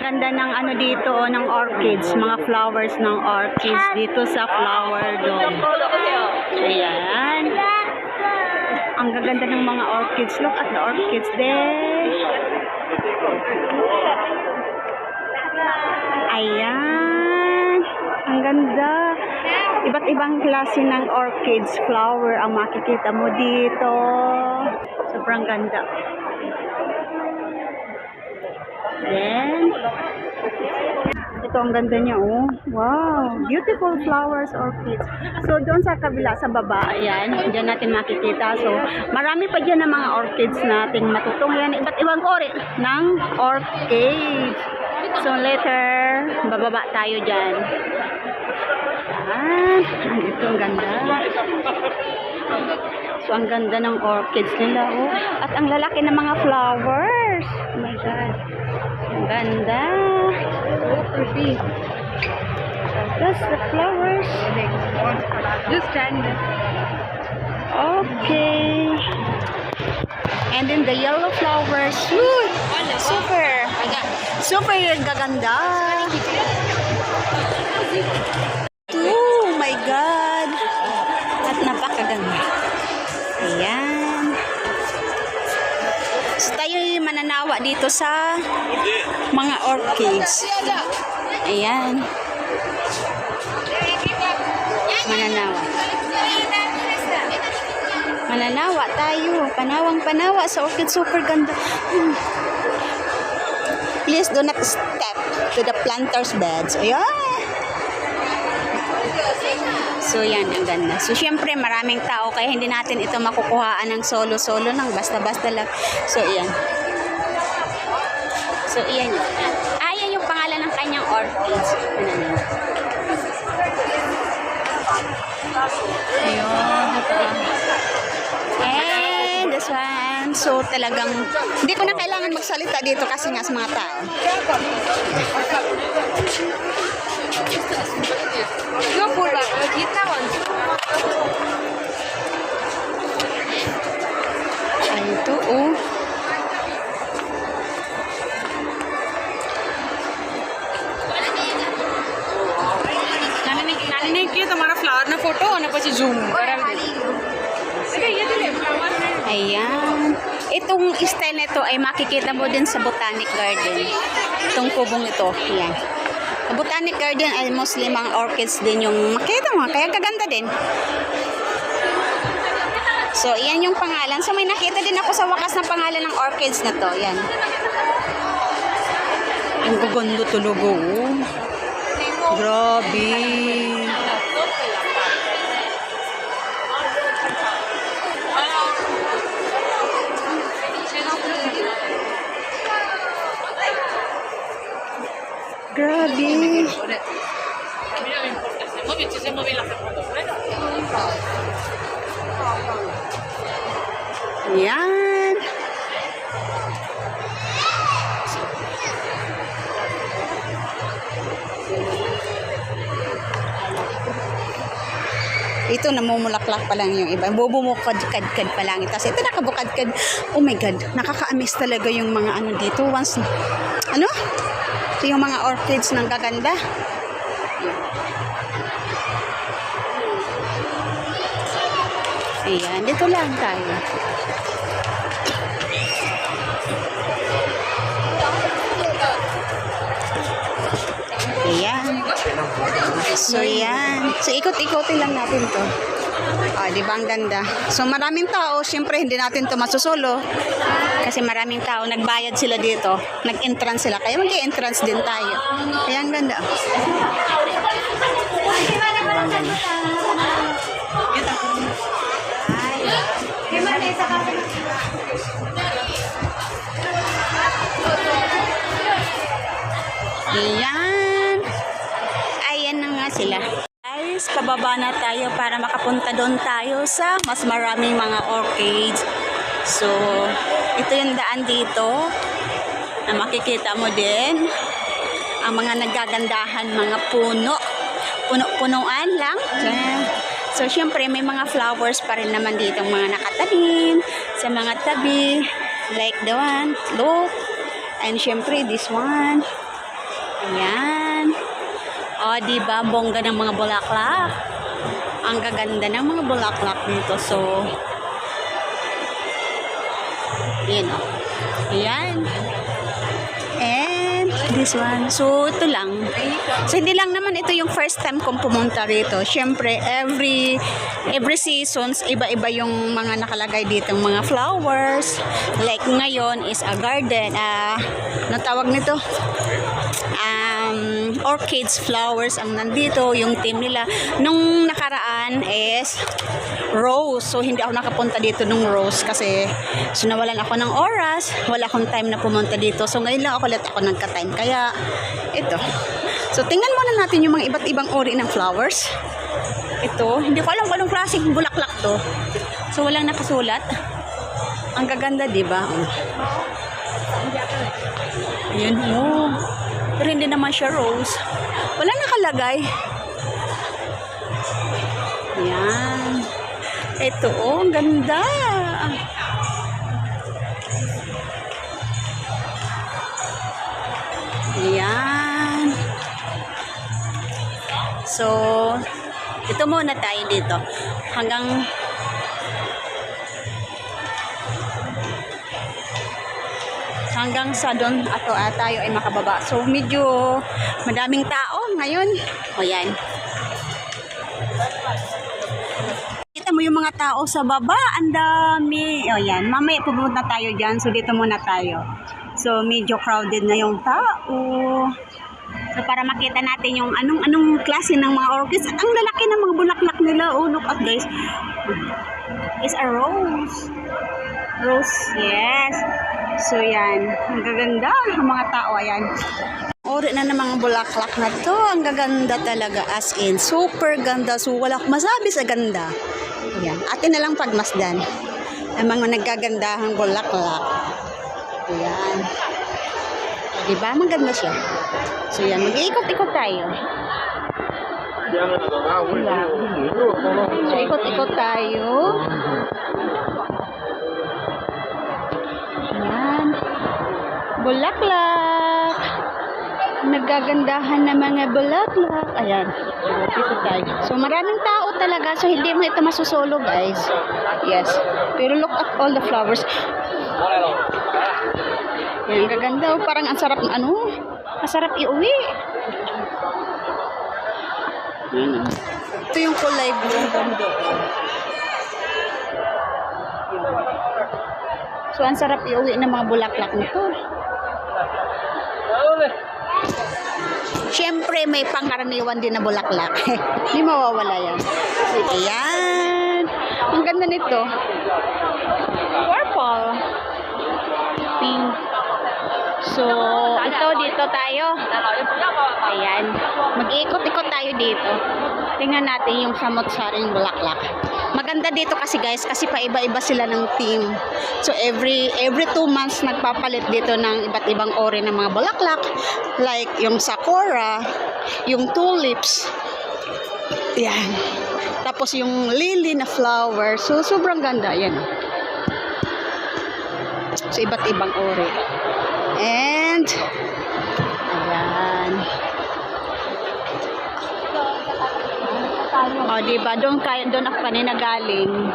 ganda ng ano dito, ng orchids, mga flowers ng orchids dito sa flower dome. Ayan. Ang gaganda ng mga orchids. Look at the orchids there. Ayan. Ang ganda. Iba't ibang klase ng orchids, flower ang makikita mo dito. Sobrang ganda. Then, ito ang ganda niya, oh. Wow, beautiful flowers, orchids. So, doon sa kabila, sa baba, ayan, dyan natin makikita. So, marami pa dyan ng mga orchids nating matutungyan. Iba't ibang ori ng orchids. So, later, bababa tayo dyan. Ayan, ito ang ganda. So, ang ganda ng orchids nila, oh. At ang lalaki ng mga flowers. Oh my God. Ang ganda. So pretty. So, that's the flowers. Just stand. Okay. And then the yellow flowers. Woo! Super gaganda. Oh my God. At napakaganda. Ayan. So tayo mananawa dito sa mga orchids. Ayan. Mananawa tayo. Panawang-panawa sa orchid. Super ganda. Please do not step to the planter's beds. Ayan. So, yan, ang ganda. So, syempre, maraming tao, kaya hindi natin ito makukuhaan ng solo-solo ng basta-basta lang. So, yan. So, yan yun. Yan yung pangalan ng kanyang orchids. Ayun. And this one. So, talagang, hindi ko na kailangan magsalita dito kasi nga sa mga tao. Ito, oh. मैंने किया तुम्हारा फ्लावर ना फोटो होने પછી zoom Ayan. Itong style nito ay makikita mo din sa Botanic Garden. Itong kubong ito. Ayan. Sa Botanic Garden ay mostly mga orchids din yung makita mo. Kaya kaganda din. So, yan yung pangalan. So, may nakita din ako sa wakas ng pangalan ng orchids na to. Yan. Ang gaganda tulugo. Grabe. Grabe. Yan. Ito namumulaklak pa lang yung iba. Bubumukad-kad pa lang. Tapos ito nakabukad-kad. Oh my God. Nakaka-amaze talaga yung mga ano dito. Once, ano? Ito yung mga orchids ng gaganda. Ayan. Dito lang tayo. Ayan. So, yan. So, ikot-ikotin lang natin to. Di ba ang ganda? So, maraming tao. Siyempre, hindi natin to masusolo. Kasi maraming tao. Nagbayad sila dito. Nag-entrance sila. Kaya mag-entrance din tayo. Kaya ang ganda. Ayan. Ayan na nga sila. Guys, pababa na tayo para makapunta doon tayo sa mas maraming mga orchids. So, ito yung daan dito na makikita mo din ang mga nagagandahan, mga puno. Puno-punuan lang. So, syempre, may mga flowers pa rin naman dito, mga nakatanim sa mga tabi. Like the one. Look. And syempre, this one. Ayan. O, diba? Bongga ng mga bulaklak. Ang gaganda ng mga bulaklak dito. So, yan o. Ayan. And this one. So, ito lang. So, hindi lang naman ito yung first time kong pumunta rito. Siyempre, every seasons, iba-iba yung mga nakalagay dito. Mga flowers. Like ngayon is a garden. Ano tawag nito? Orchids, flowers ang nandito, yung team nila. Nung nakaraan is rose. So, hindi ako nakapunta dito nung rose kasi nawalan ako ng oras. Wala akong time na pumunta dito. So, ngayon lang ako nagka-time. Kaya, ito. So, tingnan muna natin yung mga iba't ibang uri ng flowers. Ito, hindi ko alam kung anong klaseng bulaklak to. So, walang nakasulat. Ang gaganda, diba? Ayan, oh. Pero hindi naman siya rose. Wala nakalagay. Ayan. Ito, oh, ang ganda. Ayan. So, ito muna tayo dito. Hanggang sa doon tayo ay makababa. So, medyo madaming tao ngayon. O yan. Kita mo yung mga tao sa baba. Ang dami. O yan. Mamaya pupunta tayo dyan. So, dito muna tayo. So, medyo crowded na yung tao. So, para makita natin yung anong klase ng mga orchids. Ang lalaki ng mga bulaklak nila. Oh, look at guys. It's a rose. Rose, yes. So, yan. Ang gaganda. Ang mga tao, ayan. Ori na ng mga bulaklak na to. Ang gaganda talaga. As in, super ganda. So, wala akong masabi sa ganda. Ayan. Atin na lang pagmasdan. Ang mga nagagandahang bulaklak. Ayan. Diba? Maganda siya. So, yan. Mag-iikot-ikot tayo. So, ikot-ikot tayo. Ayan. Bulaklak. Nagagandahan na mga bulaklak. Ayan. Dito tayo. So, maraming tao talaga. So, hindi mo ito masusolo, guys. Yes. Pero look at all the flowers. Ayan, gaganda. Oh, parang ang sarap, ang sarap iuwi. Ayan. Ito yung kulay blue. So, ang sarap iuwi ng mga bulaklak nito. Siyempre, may pangkaraniwan din na bulaklak. Hindi mawawala yan. Ayan. Ang ganda nito. Purple. Pink. So, ito dito tayo. Ayan. Mag-iikot-ikot tayo dito. Tingnan natin yung samot-saring bulaklak. Maganda dito kasi guys, kasi paiba-iba sila ng team. So every 2 months nagpapalit dito ng iba't ibang ori ng mga bulaklak. Like yung sakura, yung tulips. Yan. Tapos yung lily na flower. So sobrang ganda. Yan. So iba't ibang ori. And ayan. O, diba? Doon ako kanina galing.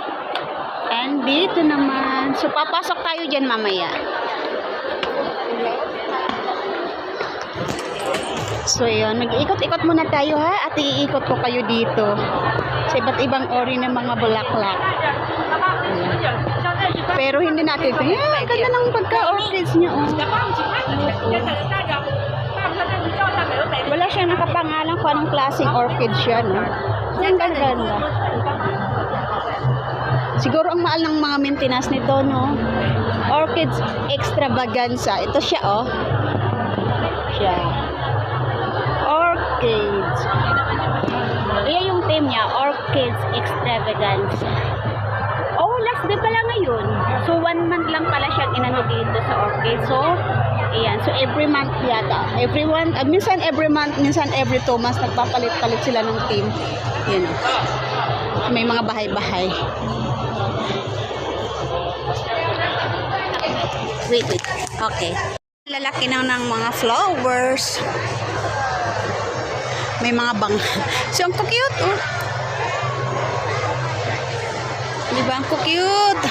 And dito naman. So, papasok tayo dyan mamaya. So, yun. Mag-iikot-ikot muna tayo, ha? At iikot ko kayo dito. Sa iba't ibang ori ng mga bulaklak. Ayan. Pero hindi natin ito. Yeah, ganda ng pagka-orchids niya. Oh. Wala siya nakapangalan kung anong klaseng orchid siya, no? Ang ganda. Siguro ang mahal ng mga maintenance nito, no? Orchids extravaganza. Ito siya, oh. Siya. Orchids. Iyan yung theme niya, Orchids extravaganza. Oh, last day pala ngayon. So, 1 month lang pala siyang inano dito sa orchid. So, ayan. So, every month yata. Minsan every month, minsan every 2 months, nagpapalit-palit sila ng team. Yan. May mga bahay-bahay. Wait. Okay. Lalaki na ng mga flowers. May mga bang. So, ang cute, oh. Di ba? Ang cute.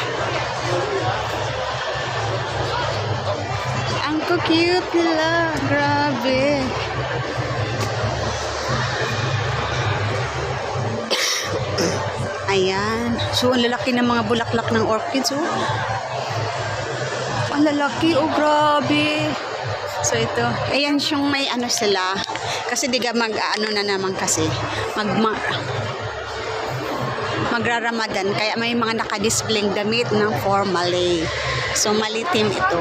Ang cute nila. Grabe. Ayan. So, ang lalaki ng mga bulaklak ng orchids, oh. Ang lalaki, oh, grabe. So, ito. Ayan siyang may ano sila. Kasi diga mag-ano na naman kasi. Magra-Ramadan. Kaya may mga nakadisplaying damit ng formally. So, malitim ito.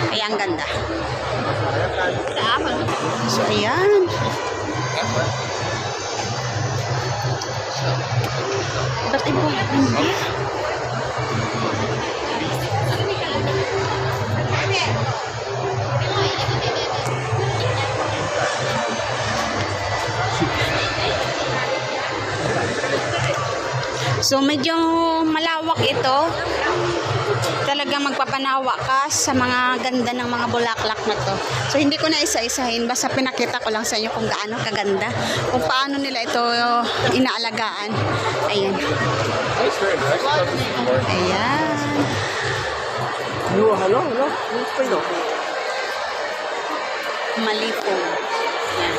Kaya ang ganda. So, ayan. Ba't iba? Hindi. So, medyo malawak ito. Talagang magpapanawa ka sa mga ganda ng mga bulaklak na to. So, hindi ko na isa-isahin. Basta pinakita ko lang sa inyo kung gaano kaganda. Kung paano nila ito inaalagaan. Ayan. Ayan. Hello. Malipo. Yan.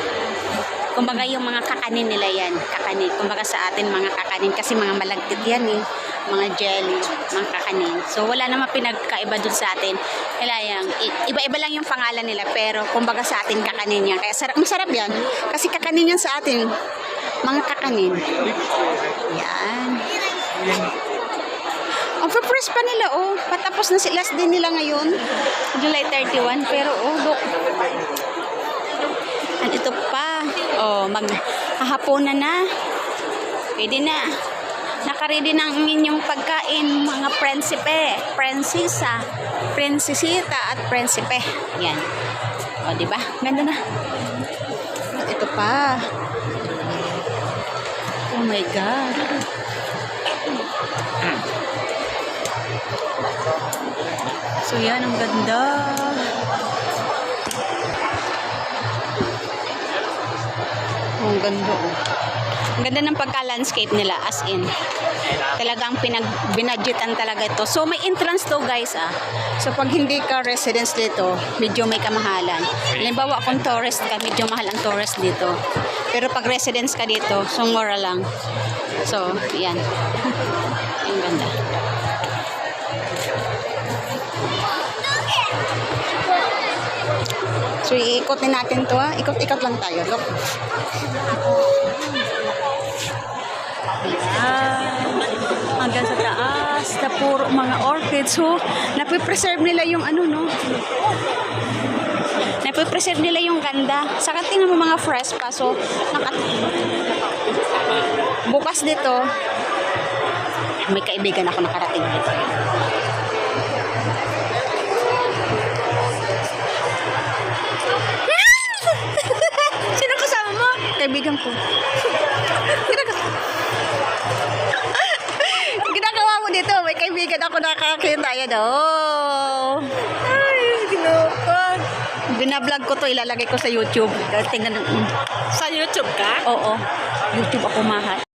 Kumbaga yung mga kakanin nila yan. Kakanin. Kumbaga sa atin mga kakanin. Kasi mga malagkit yan eh. Mga jelly. Mga kakanin. So wala naman pinagkaiba dun sa atin. Kaya yung, iba-iba lang yung pangalan nila. Pero kumbaga sa atin kakanin yan. Kaya masarap yan. Kasi kakanin yan sa atin. Mga kakanin. Yan. Ang first pa nila, oh. Patapos na last din nila ngayon. July 31. Pero, oh, look. And ito pa. Oh, maghahaponan na. Pwede na. Nakaready na ang inyong pagkain, mga prinsipe, prinsesa, prinsesita, at prinsipe. Yan. O, diba? Ganda na. At ito pa. Oh my God. So, yan. Ang ganda. Oh, ang ganda, oh. Ang ganda ng pagka-landscape nila, as in. Talagang binadgetan talaga ito. So, may entrance to, guys, ah. So, pag hindi ka residence dito, medyo may kamahalan. Halimbawa, kung tourist ka, medyo mahal ang tourist dito. Pero pag residence ka dito, so mura lang. So, yan. Ang ganda. So, iikotin natin to, ah. Ikot-ikot lang tayo. Look. Hanggang sa taas na puro mga orchids. So, napipreserve nila yung ano, no? Napipreserve nila yung ganda. Saka tingnan mo mga fresh pa. So, bukas dito, may kaibigan ako nakarating dito. Sino kasama mo? Kaibigan ko. Ginagawa mo dito, may kaibigan ako nakakakita. Yan, oh. Ay, ginagawa. Binablog ko to, ilalagay ko sa YouTube. Tingnan. Sa YouTube ka? Oo. YouTube ako mahal.